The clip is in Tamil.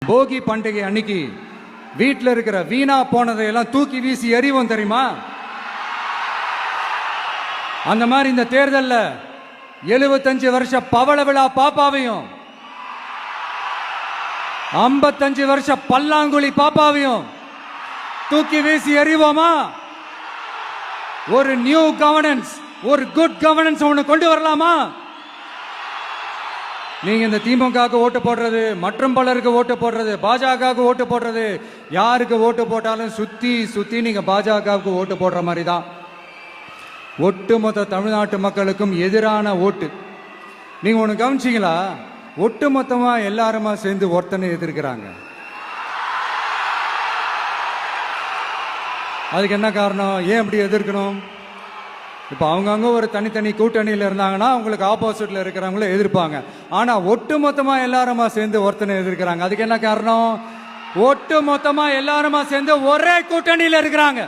போகி பண்டிகை அன்னைக்கு வீட்டில் இருக்கிற வீணா போனதையெல்லாம் தூக்கி வீசி எறிவோம் தெரியுமா? அந்த மாதிரி இந்த தேர்தலில் 75 வருஷ பவள விழா பாப்பாவையும் 55 வருஷ பல்லாங்குழி பாப்பாவையும் தூக்கி வீசி எறிவோமா? ஒரு நியூ கவர்னன்ஸ், ஒரு குட் கவர்னன்ஸ் ஒன்று கொண்டு வரலாமா? நீங்க இந்த திமுக ஓட்டு போடுறது, மற்றும் பலருக்கு ஓட்டு போடுறது, பாஜக ஓட்டு போடுறது, யாருக்கு ஓட்டு போட்டாலும் சுத்தி சுத்தி நீங்க பாஜகவுக்கு ஓட்டு போடுற மாதிரி தான். ஒட்டுமொத்த தமிழ்நாட்டு மக்களுக்கும் எதிரான ஓட்டு. நீங்க ஒண்ணு கவனிச்சீங்களா? ஒட்டுமொத்தமா எல்லாருமா சேர்ந்து ஒருத்தனை எதிர்க்கிறாங்க. அதுக்கு என்ன காரணம்? ஏன் அப்படி எதிர்க்கணும்? இப்ப அவங்கவுங்க ஒரு தனித்தனி கூட்டணியில் இருந்தாங்கன்னா அவங்களுக்கு ஆப்போசிட்ல இருக்கிறவங்கள எதிர்ப்பாங்க. ஆனா ஒட்டுமொத்தமா எல்லாருமா சேர்ந்து ஒருத்தனை எதிர்க்கிறாங்க. அதுக்கு என்ன காரணம்? ஒட்டுமொத்தமா எல்லாருமா சேர்ந்து ஒரே கூட்டணியில் இருக்கிறாங்க.